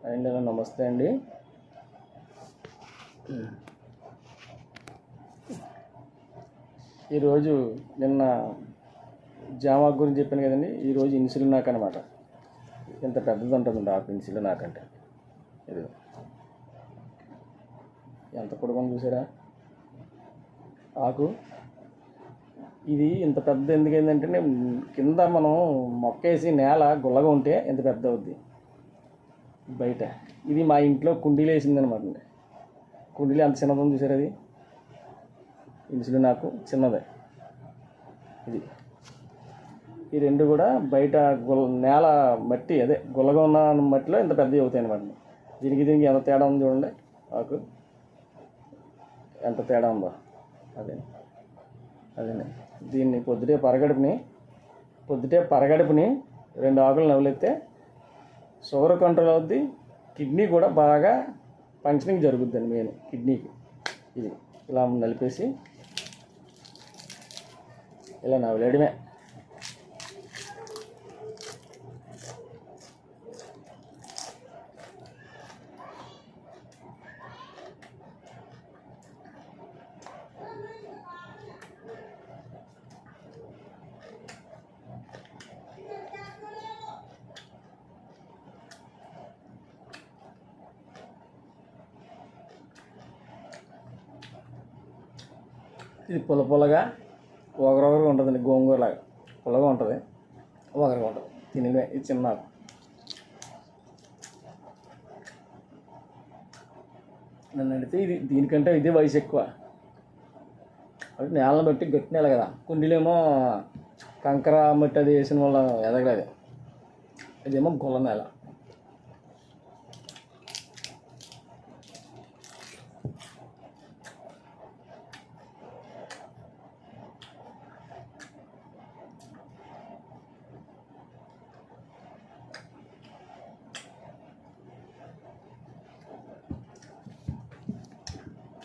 And నమస్తే అండి. ఈరోజు నిన్న జామాకు గురించి చెప్పాను కదండి. ఈరోజు ఇన్సులిన్ నాకు అనమాట. ఇంత పెద్దది ఉంటుందండి ఆకు ఇన్సులిన్ నాకంటే. ఇది ఎంత పొడుగుంది చూసారా ఆకు. ఇది ఇంత పెద్ద ఎందుకైందంటే కింద మనం మొక్కేసి నేల గుల్లగా ఉంటే ఇంత పెద్ద అవుద్ది బయట. ఇది మా ఇంట్లో కుండీలు వేసిందనమాట అండి. కుండీలు ఎంత చిన్నది ఉంది చూసారు. అది ఇన్సులిన్ ఆకు చిన్నదే. ఇది ఈ రెండు కూడా బయట నేల మట్టి అదే గుల్లగా ఉన్న మట్టిలో ఇంత పెద్దవి అవుతాయి అనమాట. దీనికి ఎంత తేడా ఉంది చూడండి. ఆకు ఎంత తేడా ఉందో. అదే దీన్ని పొద్దుటే పరగడుపుని 2 ఆకులు నవ్వులెత్తే షుగర్ కంట్రోల్ అవుద్ది. కిడ్నీ కూడా బాగా ఫంక్షనింగ్ జరుగుద్దండి. మెయిన్ కిడ్నీకి ఇది ఇలా నలిపేసి ఇలా నవ్వులేయడమే. ఇది పుల్లగా ఒగరొగరుగా ఉంటుందండి. గోంగూరలాగా పుల్లగా ఉంటుంది, ఒగరగా ఉంటుంది. తినమే. ఇది చిన్న నన్ను అడిగితే దీనికంటే ఇదే వయసు ఎక్కువ. అంటే నేలను బట్టి గట్టి నేల కదా. కుండీలేమో కంకర మట్టి అది వేసిన వల్ల ఎదగలేదు. ఇదేమో గుల్ల నేల.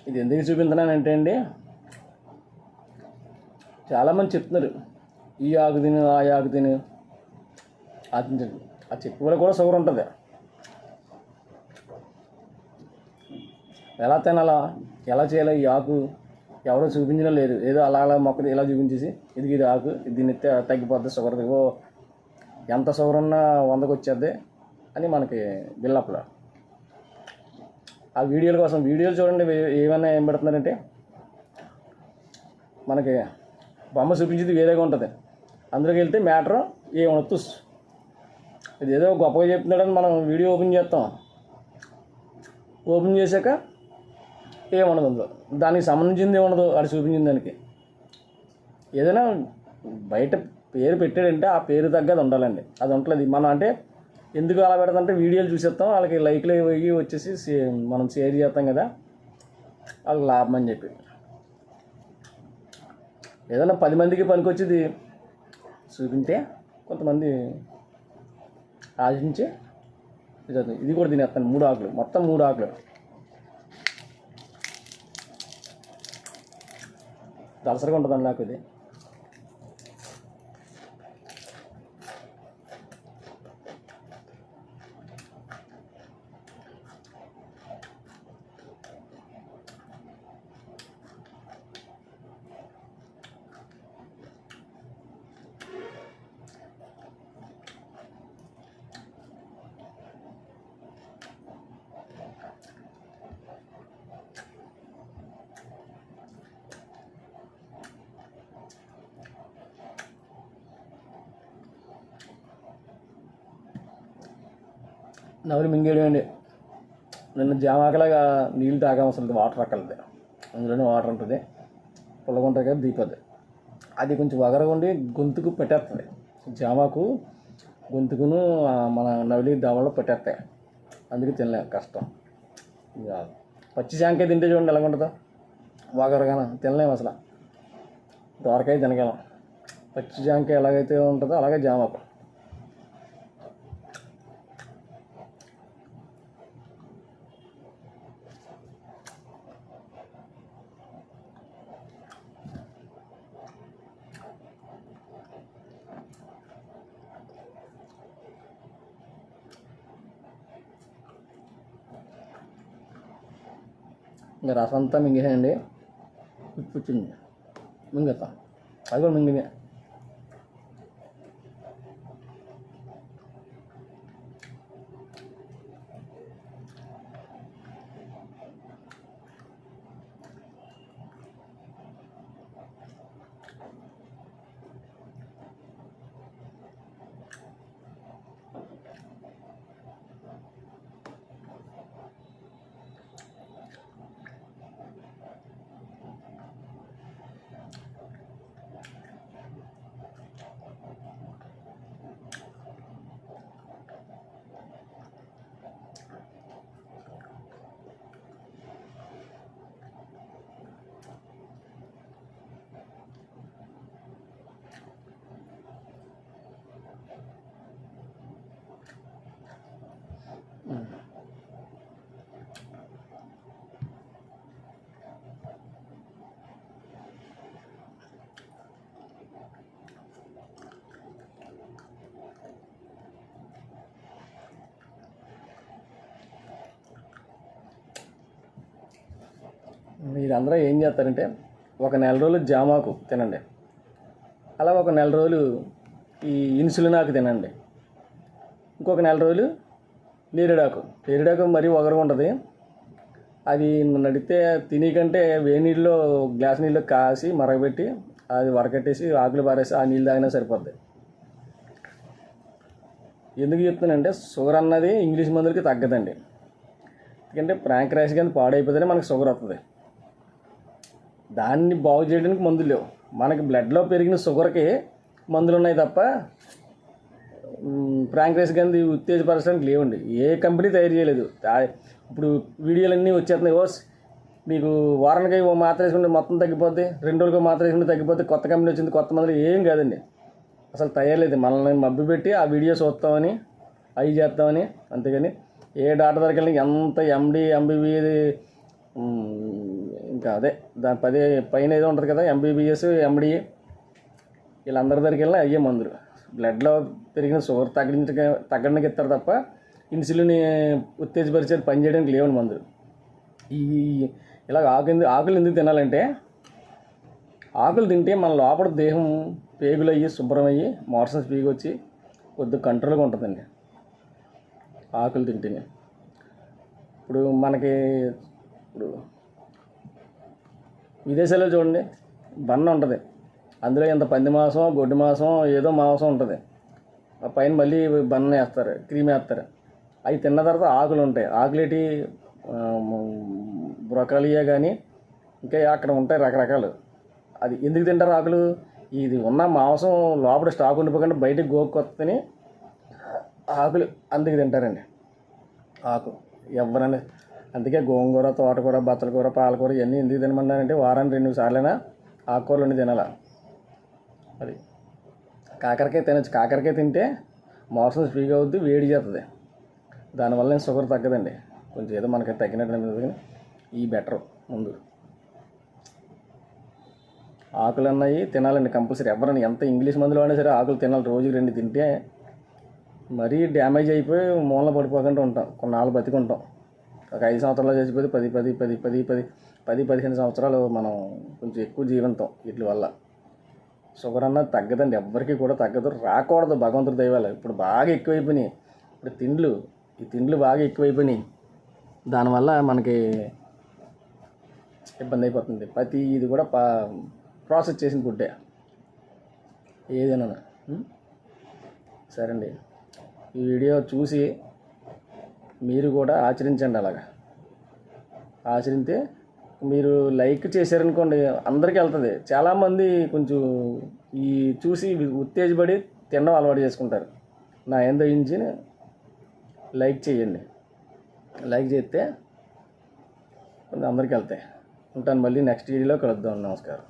ఇది ఎందుకు చూపించానంటే అండి, చాలామంది చెప్తున్నారు ఈ ఆకు తిను, ఆ ఆకు తిను, అది ఆ చెప్పి వల్ల కూడా షుగర్ ఉంటుంది. ఎలా తినాలా, ఎలా చేయాలో ఈ ఆకు ఎవరో చూపించడం లేదు. ఏదో అలా మొక్కది ఇలా చూపించేసి ఇది ఆకు, దీన్ని తగ్గిపోద్ది షుగర్, ఎంత షుగర్ ఉన్నా 100కి వచ్చేద్ది అని మనకి బిల్డప్లో. ఆ వీడియోల కోసం వీడియోలు చూడండి. ఏమైనా ఏం పెడుతున్నారంటే మనకి బొమ్మ చూపించేది వేరేగా ఉంటుంది. అందులోకి వెళ్తే మ్యాటర్ ఏమనొద్దు. ఇది ఏదో గొప్పగా చెప్తున్నాడని మనం వీడియో ఓపెన్ చేస్తాం. ఓపెన్ చేశాక ఏమన్నది ఉందో దానికి సంబంధించింది ఏమన్నదో అది చూపించింది. దానికి ఏదైనా బయట పేరు పెట్టాడంటే ఆ పేరు తగ్గది ఉండాలండి. అది ఉంటుంది. మనం అంటే ఎందుకు అలా పెడతామంటే వీడియోలు చూసేస్తాం, వాళ్ళకి లైక్లు ఇవి వచ్చేసి మనం షేర్ చేస్తాం కదా, వాళ్ళకి లాభం అని చెప్పి. ఏదైనా 10 మందికి పనికొచ్చేది చూపింటే కొంతమంది ఆశించి ఇది కూడా తినేస్తాను. 3 ఆకులు, మొత్తం 3 ఆకులు. దలసరిగా ఉంటుందండి నాకు ఇది. నవలి మింగేయడం అండి. నిన్న జామాకలాగా నీళ్ళు తాగాం. అసలు వాటర్ అక్కర్లేదు. అందులోనే వాటర్ ఉంటుంది. పుల్లగా ఉంటుంది కదా, దీపది. అది కొంచెం వగరగా ఉండి గొంతుకు పెట్టేస్తుంది. జామాకు గొంతుకును మన నవిలి దవడలో పెట్టేస్తాయి. అందుకే తినలేం, కష్టం. పచ్చి జామకాయ తింటే చూడండి ఎలాగ ఉంటుందో, వగరగాన తినలేము అసలు. దోరకాయ తినగలం. పచ్చి జామకాయ ఎలాగైతే ఉంటుందో అలాగే జామాకు. ఇంకా రసం అంతా మింగేసానండి. ఉప్పు వచ్చింది మింగేస్తాం, అది కూడా మింగినే. మీరందరూ ఏం చేస్తారంటే ఒక నెల రోజులు జామాకు తినండి, అలా ఒక నెల రోజులు ఈ ఇన్సులిన్ ఆకు తినండి, ఇంకొక నెల రోజులు నేరేడాకు మరీ ఒగరుగా ఉంటుంది. అది నడితే తిని కంటే వేడి నీళ్ళలో గ్లాస్ నీళ్ళు కాసి మరగబెట్టి అది వరకట్టేసి ఆకులు పారేసి ఆ నీళ్ళు తాగినా సరిపోద్ది. ఎందుకు చెప్తానంటే షుగర్ అన్నది ఇంగ్లీష్ మందులకి తగ్గదండి. ఎందుకంటే ప్యాంక్రియాస్ కింద పాడైపోతేనే మనకు షుగర్ వస్తుంది. దాన్ని బాగు చేయడానికి మందులు లేవు. మనకి బ్లడ్లో పెరిగిన షుగర్కి మందులు ఉన్నాయి తప్ప ప్యాంక్రియాస్ కింద ఉత్తేజపరచడానికి లేవండి. ఏ కంపెనీ తయారు చేయలేదు. ఇప్పుడు వీడియోలన్నీ వచ్చేస్తున్నాయి, మీకు వారానికి ఓ మాత్ర వేసుకుంటే మొత్తం తగ్గిపోద్ది, 2 రోజులకు మాత్ర వేసుకుంటే తగ్గిపోద్ది, కొత్త కంపెనీ వచ్చింది, కొత్త మందులు ఏం కాదండి. అసలు తయారులేదు. మనల్ని మబ్బు పెట్టి ఆ వీడియో చూస్తామని అవి చేస్తామని, అంతేగాని ఏ డాక్టర్ దగ్గరికి వెళ్ళి ఎంత ఎండి ఎంబీబీ ఇంకా అదే దాని 10 పైన ఏదో ఉంటుంది కదా, ఎంబీబీఎస్ ఎండి వీళ్ళందరి దగ్గరికి వెళ్ళినా అయ్యే మందులు. బ్లడ్లో పెరిగిన షుగర్ తగ్గడానికి ఇస్తారు తప్ప ఇన్సులిన్ ఉత్తేజపరిచేది పని చేయడానికి లేవని మందులు. ఈ ఇలా ఆకులు ఎందుకు తినాలంటే ఆకులు తింటే మన లోపల దేహం పేగులు అయ్యి శుభ్రమయ్యి మోషన్స్ పీగి వచ్చి కొద్దిగా కంట్రోల్గా ఉంటుందండి ఆకులు తింటేనే. ఇప్పుడు మనకి విదేశాల్లో చూడండి, బన్న ఉంటుంది, అందులో ఎంత పంది మాంసం గొడ్డు మాంసం ఏదో మాంసం ఉంటుంది, ఆ పైన మళ్ళీ బన్న వేస్తారు, క్రీమ్ వేస్తారు. అవి తిన్న తర్వాత ఆకులు ఉంటాయి. ఆకులేటి బ్రొకాలియా కానీ ఇంకా అక్కడ ఉంటాయి రకరకాలు. అది ఎందుకు తింటారు ఆకులు? ఇది ఉన్న మాంసం లోపల స్టాక్ ఉండిపోకుండా బయటకు గోక్కొత్తని ఆకులు అందుకు తింటారండి. ఆకు ఎవరైనా అందుకే గోంగూర, తోటకూర, బచ్చల కూర, పాలకూర ఇవన్నీ ఎందుకు తినమన్నారంటే వారానికి 2 సార్లైనా ఆకుకూరలు తినాల. అది కాకరకాయ తినచ్చు. కాకరకాయ తింటే మోషన్స్ ఫ్రీగా అవుద్ది, వేడి చేస్తుంది. దానివల్ల షుగర్ తగ్గదండి. కొంచెం ఏదో మనకి తగ్గినట్టు అనిపిస్తుంది, ఈ బెటర్. ముందు ఆకులు అన్నవి తినాలండి కంపల్సరీ. ఎవరైనా ఎంత ఇంగ్లీష్ మందులు అయినా సరే ఆకులు తినాలి. రోజుకి 2 తింటే మరీ డ్యామేజ్ అయిపోయి మూలన పడిపోకుండా ఉంటాం. కొన్నాళ్ళు బతికుంటాం. ఒక 5 సంవత్సరాలు చచ్చిపోతే 10-15 సంవత్సరాలు మనం కొంచెం ఎక్కువ జీవితం వీటి వల్ల. షుగర్ అన్నది తగ్గదండి, ఎవ్వరికీ కూడా తగ్గదు, రాకూడదు. భగవంతుడి దయ వల్ల ఇప్పుడు బాగా ఎక్కువైపోయినాయి. ఇప్పుడు ఈ తిండ్లు బాగా ఎక్కువైపోయినాయి. దానివల్ల మనకి ఇబ్బంది అయిపోతుంది. ప్రతి ఇది కూడా ప్రాసెస్ చేసిన ఫుడ్డే ఏదైనా. సరే అండి, ఈ వీడియో చూసి మీరు కూడా ఆచరించండి. అలాగా ఆచరిస్తే మీరు లైక్ చేశారనుకోండి అందరికీ వెళ్తుంది. చాలామంది కొంచెం ఈ చూసి ఉత్తేజపడి తినడం అలవాటు చేసుకుంటారు. నా ఏం దయించి లైక్ చేయండి. లైక్ చేస్తే కొంచెం అందరికీ వెళ్తాయి. ఉంటాను, మళ్ళీ నెక్స్ట్ వీడియోలో కలుద్దాం. నమస్కారం.